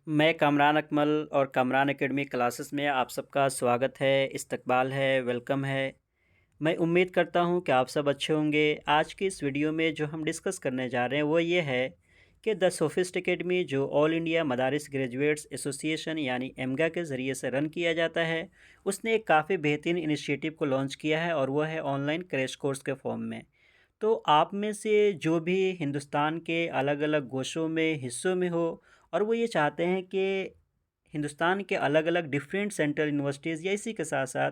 मैं कामरान अकमल और Kamran academy classes में आप सबका स्वागत है, इस्तकबाल है, वेलकम है। मैं उम्मीद करता हूँ कि आप सब अच्छे होंगे। आज की इस वीडियो में जो हम डिस्कस करने जा रहे हैं वो ये है कि द सोफिस्ट एकेडमी जो ऑल इंडिया मदारिस ग्रेजुएट्स एसोसिएशन यानी एमगा के ज़रिए से रन किया जाता है, उसने एक काफ़ी बेहतरीन इनिशिएटिव को लॉन्च किया है और वो है ऑनलाइन क्रैश कोर्स के फॉर्म में। तो आप में से जो भी हिंदुस्तान के अलग-अलग गोशों में, हिस्सों में हो और वो ये चाहते हैं कि हिंदुस्तान के अलग-अलग डिफरेंट सेंट्रल यूनिवर्सिटीज़ या इसी के साथ-साथ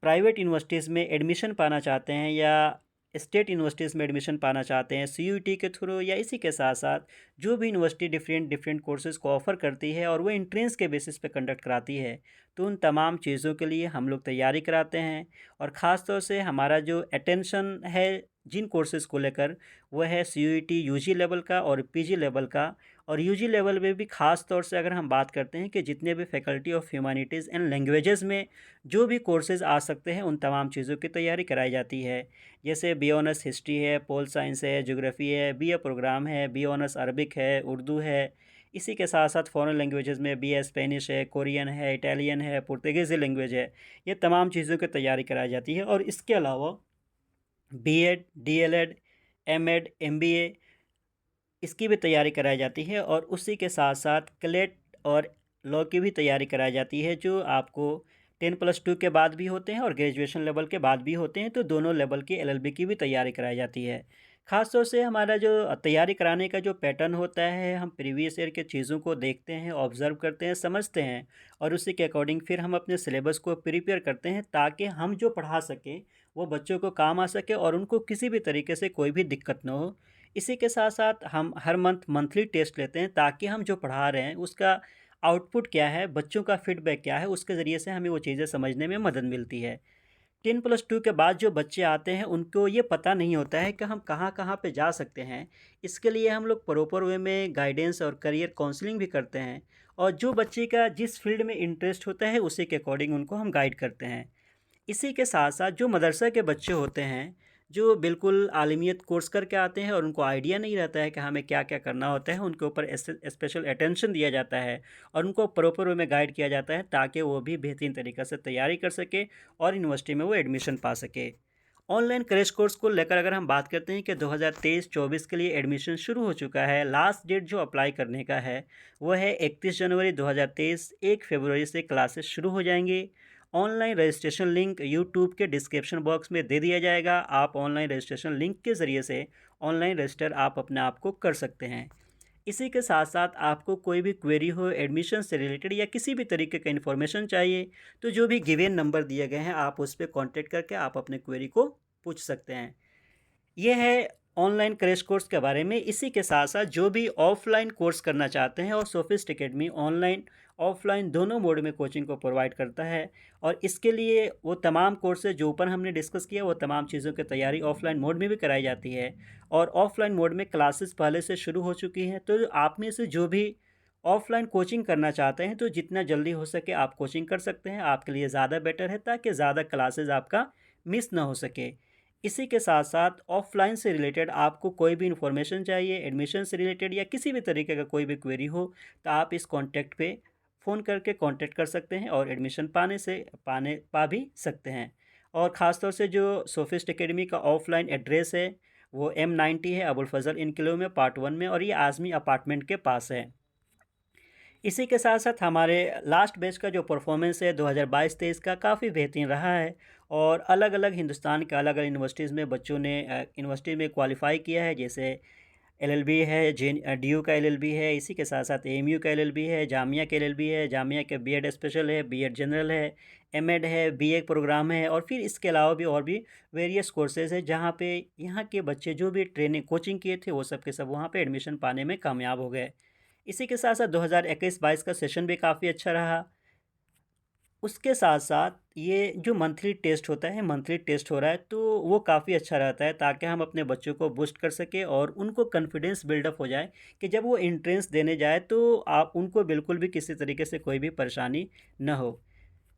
प्राइवेट यूनिवर्सिटीज़ में एडमिशन पाना चाहते हैं या स्टेट यूनिवर्सिटीज़ में एडमिशन पाना चाहते हैं सीयूईटी के थ्रू या इसी के साथ-साथ जो भी यूनिवर्सिटी डिफरेंट डिफरेंट कोर्सेज़ को ऑफ़र करती है और वो एंट्रेंस के बेसिस पे कंडक्ट कराती है, तो उन तमाम चीज़ों के लिए हम लोग तैयारी कराते हैं। और ख़ास तौर से हमारा जो अटेंशन है जिन कोर्सेज़ को लेकर, वो है सीयूईटी यूजी लेवल का और पीजी लेवल का। और यूजी लेवल में भी ख़ास तौर से अगर हम बात करते हैं कि जितने भी faculty of humanities and languages में जो भी कोर्सेज़ आ सकते हैं, उन तमाम चीज़ों की तैयारी कराई जाती है। जैसे बी ऑनर्स हिस्ट्री है, पोल साइंस है, ज्योग्राफ़ी है, बीए प्रोग्राम है, बी ऑनर्स अरबिक है, उर्दू है। इसी के साथ-साथ फ़ॉरेन लैंग्वेजेज़ में बीए स्पेनिश है, कोरियन है, इटालियन है, पुर्तगीज़ी लैंग्वेज है। ये तमाम चीज़ों की तैयारी कराई जाती है और इसके अलावा बीएड, डीएलएड, एमएड, एमबीए इसकी भी तैयारी कराई जाती है और उसी के साथ-साथ क्लेट और लॉ की भी तैयारी कराई जाती है, जो आपको 10+2 के बाद भी होते हैं और ग्रेजुएशन लेवल के बाद भी होते हैं, तो दोनों लेवल की एलएलबी की भी तैयारी कराई जाती है। ख़ास तौर से हमारा जो तैयारी कराने का जो पैटर्न होता है, हम प्रीवियस ईयर के चीज़ों को देखते हैं, ऑब्ज़र्व करते हैं, समझते हैं और उसी के अकॉर्डिंग फिर हम अपने सिलेबस को प्रिपेयर करते हैं ताकि हम जो पढ़ा सकें, वो बच्चों को काम आ सके और उनको किसी भी तरीके से कोई भी दिक्कत ना हो। इसी के साथ-साथ हम हर मंथली टेस्ट लेते हैं ताकि हम जो पढ़ा रहे हैं उसका आउटपुट क्या है, बच्चों का फीडबैक क्या है, उसके ज़रिए से हमें वो चीज़ें समझने में मदद मिलती है। 10+2 के बाद जो बच्चे आते हैं उनको ये पता नहीं होता है कि हम कहाँ-कहाँ पे जा सकते हैं। इसके लिए हम लोग प्रॉपर वे में गाइडेंस और करियर काउंसलिंग भी करते हैं और जो बच्चे का जिस फील्ड में इंटरेस्ट होता है उसी के अकॉर्डिंग उनको हम गाइड करते हैं। इसी के साथ-साथ जो मदरसा के बच्चे होते हैं, जो बिल्कुल आलिमियत कोर्स करके आते हैं और उनको आइडिया नहीं रहता है कि हमें क्या-क्या करना होता है, उनके ऊपर स्पेशल अटेंशन दिया जाता है और उनको प्रॉपर वे में गाइड किया जाता है ताकि वो भी बेहतरीन तरीक़े से तैयारी कर सके और यूनिवर्सिटी में वो एडमिशन पा सके। ऑनलाइन क्रैश कोर्स को लेकर अगर हम बात करते हैं कि 2023-24 के लिए एडमिशन शुरू हो चुका है। लास्ट डेट जो अप्लाई करने का है, वो है 31 जनवरी 2023। 1 फरवरी से क्लासेस शुरू हो जाएँगी। ऑनलाइन रजिस्ट्रेशन लिंक यूट्यूब के डिस्क्रिप्शन बॉक्स में दे दिया जाएगा। आप ऑनलाइन रजिस्ट्रेशन लिंक के ज़रिए से ऑनलाइन रजिस्टर आप अपने आप को कर सकते हैं। इसी के साथ-साथ आपको कोई भी क्वेरी हो एडमिशन से रिलेटेड या किसी भी तरीके का इन्फॉर्मेशन चाहिए, तो जो भी गिवन नंबर दिए गए हैं, आप उस पे कॉन्टैक्ट करके आप अपने क्वेरी को पूछ सकते हैं। ये है ऑनलाइन क्रैश कोर्स के बारे में। इसी के साथ-साथ जो भी ऑफ़लाइन कोर्स करना चाहते हैं और सोफिस्ट एकेडमी ऑनलाइन, ऑफ़लाइन दोनों मोड में कोचिंग को प्रोवाइड करता है और इसके लिए वो तमाम कोर्सेज़ जो ऊपर हमने डिस्कस किया, वो तमाम चीज़ों की तैयारी ऑफ़लाइन मोड में भी कराई जाती है और ऑफ़लाइन मोड में क्लासेस पहले से शुरू हो चुकी हैं। तो आप में से जो भी ऑफ़लाइन कोचिंग करना चाहते हैं, तो जितना जल्दी हो सके आप कोचिंग कर सकते हैं। आपके लिए ज़्यादा बेटर है ताकि ज़्यादा क्लासेस आपका मिस ना हो सके। इसी के साथ-साथ ऑफ़लाइन से रिलेटेड आपको कोई भी इन्फॉर्मेशन चाहिए, एडमिशन से रिलेटेड या किसी भी तरीके का कोई भी क्वेरी हो, तो आप इस कॉन्टैक्ट पे फ़ोन करके कॉन्टैक्ट कर सकते हैं और एडमिशन पा भी सकते हैं। और ख़ास तौर से जो सोफिस्ट एकेडमी का ऑफ़लाइन एड्रेस है, वो M90 है, अबुल फज़ल एनक्लेव में पार्ट 1 में और ये आज़मी अपार्टमेंट के पास है। इसी के साथ-साथ हमारे लास्ट बैच का जो परफ़ॉर्मेंस है 2022-23 का काफ़ी बेहतरीन रहा है और अलग-अलग हिंदुस्तान के अलग-अलग यूनिवर्सिटीज़ में बच्चों ने यूनिवर्सिटी में क्वालिफ़ाई किया है। जैसे एलएलबी है, डीयू का एलएलबी है, इसी के साथ-साथ एएमयू का एलएलबी है, जामिया का एलएलबी है, जामिया के बीएड स्पेशल है, बीएड जनरल है, एमएड है, बीए प्रोग्राम है और फिर इसके अलावा भी और भी वेरियस कोर्सेज़ हैं, जहाँ पे यहाँ के बच्चे जो भी ट्रेनिंग कोचिंग किए थे, वो सब के सब वहाँ पे एडमिशन पाने में कामयाब हो गए। इसी के साथ-साथ 2021-22 का सेशन भी काफ़ी अच्छा रहा। उसके साथ-साथ ये जो मंथली टेस्ट होता है, मंथली टेस्ट हो रहा है, तो वो काफ़ी अच्छा रहता है ताकि हम अपने बच्चों को बूस्ट कर सकें और उनको कॉन्फिडेंस बिल्डअप हो जाए कि जब वो एंट्रेंस देने जाए तो आप उनको बिल्कुल भी किसी तरीके से कोई भी परेशानी ना हो।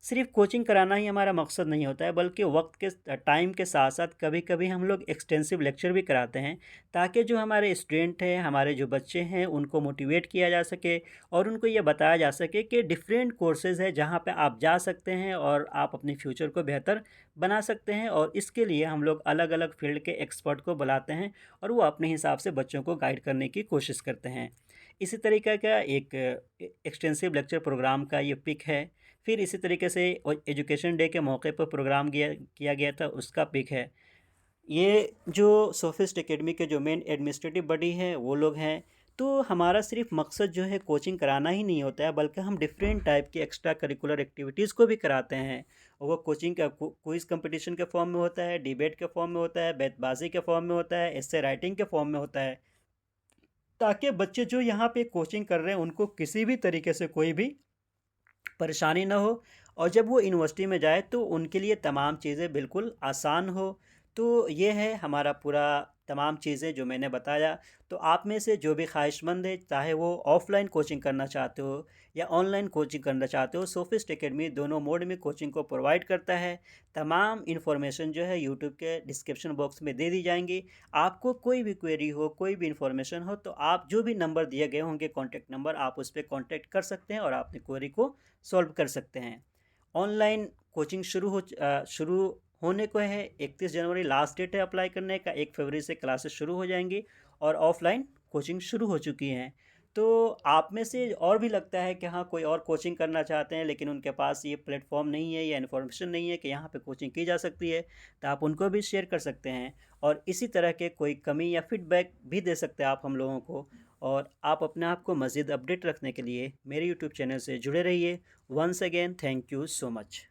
सिर्फ़ कोचिंग कराना ही हमारा मकसद नहीं होता है, बल्कि वक्त के टाइम के साथ साथ कभी कभी हम लोग एक्सटेंसिव लेक्चर भी कराते हैं, ताकि जो हमारे स्टूडेंट हैं, हमारे जो बच्चे हैं, उनको मोटिवेट किया जा सके और उनको ये बताया जा सके कि डिफरेंट कोर्सेज़ है जहाँ पे आप जा सकते हैं और आप अपने फ्यूचर को बेहतर बना सकते हैं। और इसके लिए हम लोग अलग अलग फील्ड के एक्सपर्ट को बुलाते हैं और वो अपने हिसाब से बच्चों को गाइड करने की कोशिश करते हैं। इसी तरीक़े का एक एक्सटेंसिव लेक्चर प्रोग्राम का ये पिक है। फिर इसी तरीके से एजुकेशन डे के मौके पर प्रोग्राम किया गया था, उसका पिक है। ये जो सोफिस्ट एकेडमी के जो मेन एडमिनिस्ट्रेटिव बॉडी है वो लोग हैं। तो हमारा सिर्फ मकसद जो है कोचिंग कराना ही नहीं होता है, बल्कि हम डिफरेंट टाइप की एक्स्ट्रा करिकुलर एक्टिविटीज़ को भी कराते हैं। और वो कोचिंग का क्विज़ कंपटीशन के फॉर्म में होता है, डिबेट के फॉर्म में होता है, बैतबाजी के फॉर्म में होता है, एस्से राइटिंग के फॉर्म में होता है, ताकि बच्चे जो यहाँ पे कोचिंग कर रहे हैं उनको किसी भी तरीके से कोई भी परेशानी ना हो और जब वो यूनिवर्सिटी में जाए तो उनके लिए तमाम चीज़ें बिल्कुल आसान हो। तो ये है हमारा पूरा तमाम चीज़ें जो मैंने बताया। तो आप में से जो भी ख्वाहिशमंद है, चाहे वो ऑफ़लाइन कोचिंग करना चाहते हो या ऑनलाइन कोचिंग करना चाहते हो, सोफिस्ट एकेडमी दोनों मोड में कोचिंग को प्रोवाइड करता है। तमाम इन्फॉर्मेशन जो है यूट्यूब के डिस्क्रिप्शन बॉक्स में दे दी जाएँगी। आपको कोई भी क्वेरी हो, कोई भी इन्फॉर्मेशन हो, तो आप जो भी नंबर दिए गए होंगे कॉन्टैक्ट नंबर, आप उस पे कॉन्टैक्ट कर सकते हैं और अपनी क्वेरी को सॉल्व कर सकते हैं। ऑनलाइन कोचिंग शुरू होने को है 31 जनवरी लास्ट डेट है अप्लाई करने का। 1 फरवरी से क्लासेस शुरू हो जाएंगी और ऑफ़लाइन कोचिंग शुरू हो चुकी हैं। तो आप में से और भी लगता है कि हाँ, कोई और कोचिंग करना चाहते हैं लेकिन उनके पास ये प्लेटफ़ॉर्म नहीं है या इन्फॉर्मेशन नहीं है कि यहाँ पे कोचिंग की जा सकती है, तो आप उनको भी शेयर कर सकते हैं। और इसी तरह के कोई कमी या फीडबैक भी दे सकते हैं आप हम लोगों को। और आप अपने आप को मज़ीद अपडेट रखने के लिए मेरे यूट्यूब चैनल से जुड़े रहिए। Once again thank you so much.